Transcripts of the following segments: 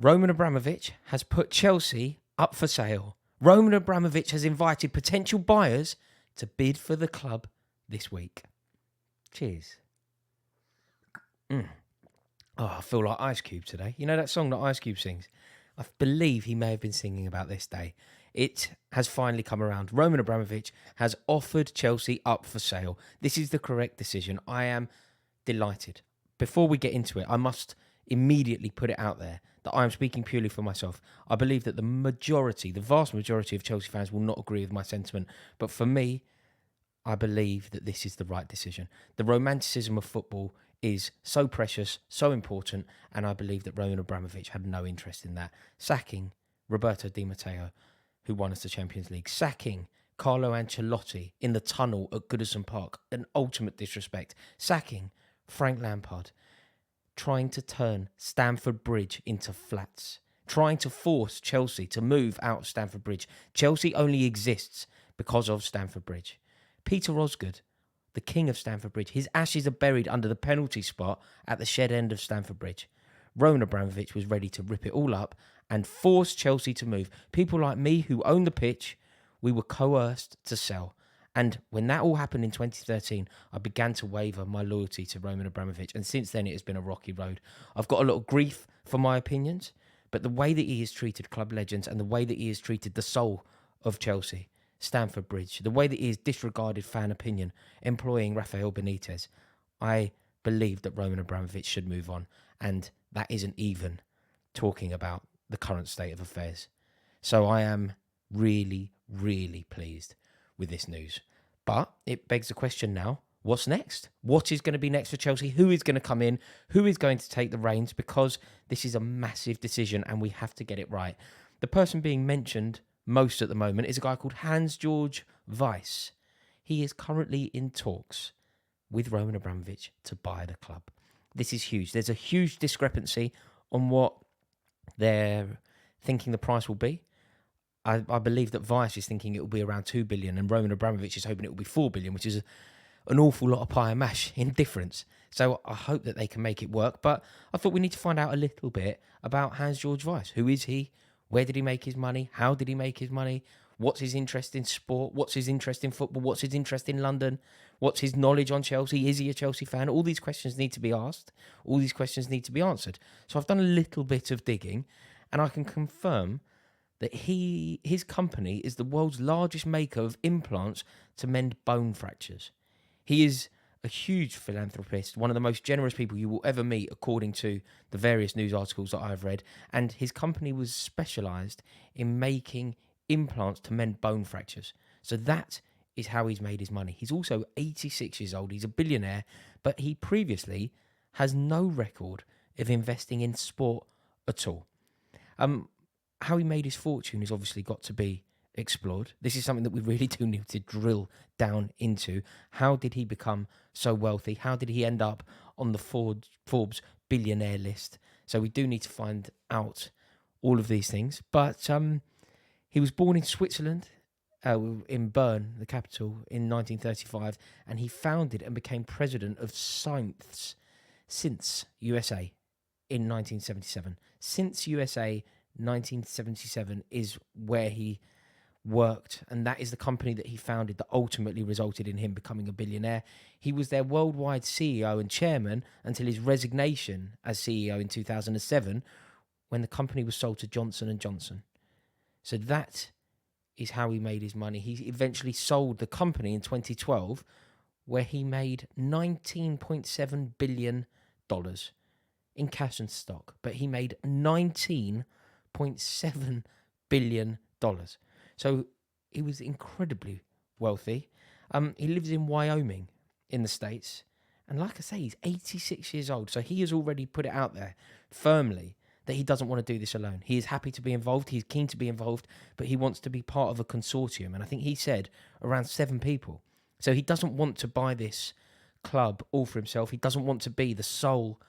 Roman Abramovich has put Chelsea up for sale. Roman Abramovich has invited potential buyers to bid for the club this week. Cheers. Oh, I feel like Ice Cube today. You know that song that Ice Cube sings? I believe he may have been singing about this day. It has finally come around. Roman Abramovich has offered Chelsea up for sale. This is the correct decision. I am delighted. Before we get into it, I must immediately put it out there that I am speaking purely for myself. I believe that the vast majority of Chelsea fans will not agree with my sentiment. But for me, I believe that this is the right decision. The romanticism of football is so precious, so important, and I believe that Roman Abramovich had no interest in that. Sacking Roberto Di Matteo, who won us the Champions League. Sacking Carlo Ancelotti in the tunnel at Goodison Park, an ultimate disrespect. Sacking Frank Lampard, trying to turn Stamford Bridge into flats, trying to force Chelsea to move out of Stamford Bridge. Chelsea only exists because of Stamford Bridge. Peter Osgood, the king of Stamford Bridge, his ashes are buried under the penalty spot at the shed end of Stamford Bridge. Roman Abramovich was ready to rip it all up and force Chelsea to move. People like me who own the pitch, we were coerced to sell. And when that all happened in 2013, I began to waver my loyalty to Roman Abramovich. And since then, it has been a rocky road. I've got a lot of grief for my opinions, but the way that he has treated club legends and the way that he has treated the soul of Chelsea, Stamford Bridge, the way that he has disregarded fan opinion, employing Rafael Benitez, I believe that Roman Abramovich should move on. And that isn't even talking about the current state of affairs. So I am really, really pleased with this news. But it begs the question now, what's next? What is going to be next for Chelsea? Who is going to come in? Who is going to take the reins? Because this is a massive decision and we have to get it right. The person being mentioned most at the moment is a guy called Hans-Jörg Wyss. He is currently in talks with Roman Abramovich to buy the club. This is huge. There's a huge discrepancy on what they're thinking the price will be. I believe that Wyss is thinking it will be around 2 billion and Roman Abramovich is hoping it will be 4 billion, which is an awful lot of pie and mash in difference. So I hope that they can make it work. But I thought we need to find out a little bit about Hans-Jörg Wyss. Who is he? Where did he make his money? How did he make his money? What's his interest in sport? What's his interest in football? What's his interest in London? What's his knowledge on Chelsea? Is he a Chelsea fan? All these questions need to be asked. All these questions need to be answered. So I've done a little bit of digging and I can confirm that his company is the world's largest maker of implants to mend bone fractures. He is a huge philanthropist, one of the most generous people you will ever meet, according to the various news articles that I've read. And his company was specialised in making implants to mend bone fractures. So that is how he's made his money. He's also 86 years old. He's a billionaire, but he previously has no record of investing in sport at all. How he made his fortune has obviously got to be explored. This is something that we really do need to drill down into. How did he become so wealthy? How did he end up on the Forbes billionaire list? So we do need to find out all of these things. But he was born in Switzerland, in Bern, the capital, in 1935, and he founded and became president of Science USA in 1977. Since USA 1977 is where he worked, and that is the company that he founded that ultimately resulted in him becoming a billionaire. He was their worldwide CEO and chairman until his resignation as CEO in 2007, when the company was sold to Johnson & Johnson. So that is how he made his money. He eventually sold the company in 2012, where he made $19.7 billion in cash and stock, but he made $19.7 billion. So he was incredibly wealthy. He lives in Wyoming in the States. And like I say, he's 86 years old. So he has already put it out there firmly that he doesn't want to do this alone. He is happy to be involved. He's keen to be involved, but he wants to be part of a consortium. And I think he said around 7 people. So he doesn't want to buy this club all for himself. He doesn't want to be the sole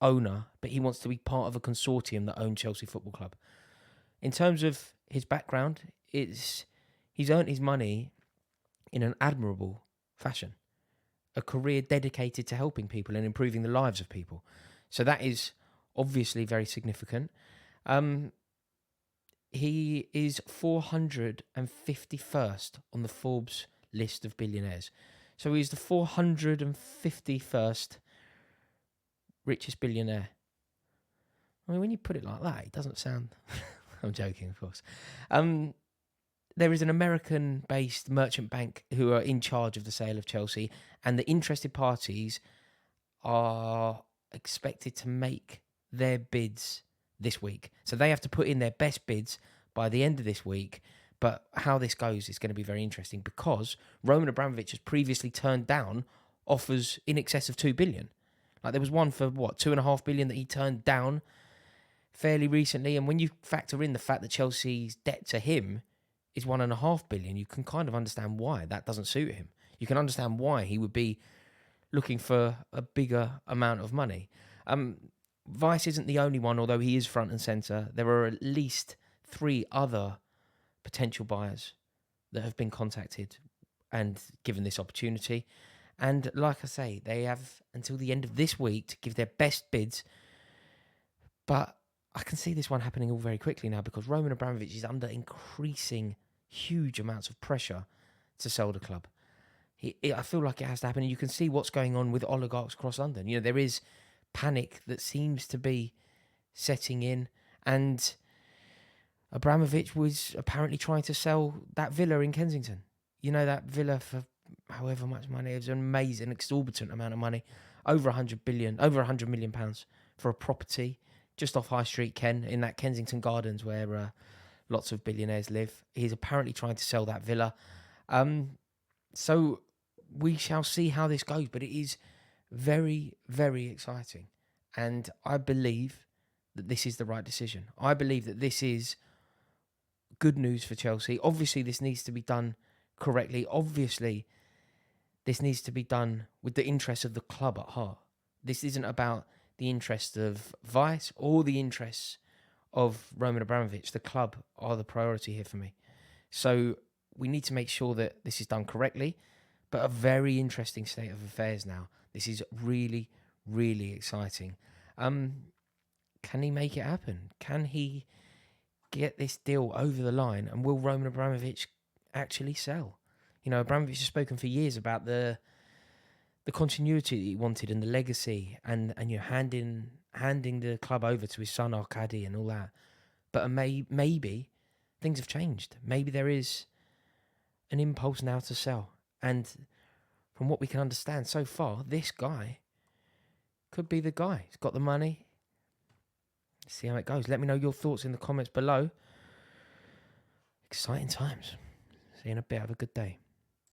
owner, but he wants to be part of a consortium that owns Chelsea Football Club. In terms of his background, he's earned his money in an admirable fashion, a career dedicated to helping people and improving the lives of people. So that is obviously very significant. He is 451st on the Forbes list of billionaires. So he's the 451st richest billionaire. I mean, when you put it like that, it doesn't sound... I'm joking, of course. There is an American-based merchant bank who are in charge of the sale of Chelsea, and the interested parties are expected to make their bids this week. So they have to put in their best bids by the end of this week. But how this goes is going to be very interesting because Roman Abramovich has previously turned down offers in excess of 2 billion. Like there was one for what, 2.5 billion that he turned down fairly recently. And when you factor in the fact that Chelsea's debt to him is 1.5 billion, you can kind of understand why that doesn't suit him. You can understand why he would be looking for a bigger amount of money. Wyss isn't the only one, although he is front and centre. There are at least 3 other potential buyers that have been contacted and given this opportunity. And like I say, they have until the end of this week to give their best bids. But I can see this one happening all very quickly now because Roman Abramovich is under increasing huge amounts of pressure to sell the club. I feel like it has to happen. And you can see what's going on with oligarchs across London. You know, there is panic that seems to be setting in. And Abramovich was apparently trying to sell that villa in Kensington. You know, that villa for however much money. It was an amazing, exorbitant amount of money. Over 100 million pounds for a property just off High Street, Ken, in that Kensington Gardens where lots of billionaires live. He's apparently trying to sell that villa. So we shall see how this goes, but it is very, very exciting. And I believe that this is the right decision. I believe that this is good news for Chelsea. Obviously, this needs to be done correctly. Obviously, this needs to be done with the interests of the club at heart. This isn't about the interests of Wyss or the interests of Roman Abramovich. The club are the priority here for me. So we need to make sure that this is done correctly, but a very interesting state of affairs now. This is really, really exciting. Can he make it happen? Can he get this deal over the line? And will Roman Abramovich actually sell? You know, Abramovich has spoken for years about the continuity that he wanted and the legacy and you know, handing the club over to his son Arkady and all that. But maybe things have changed. Maybe there is an impulse now to sell. And from what we can understand so far, this guy could be the guy. He's got the money. See how it goes. Let me know your thoughts in the comments below. Exciting times. See you in a bit. Have a good day.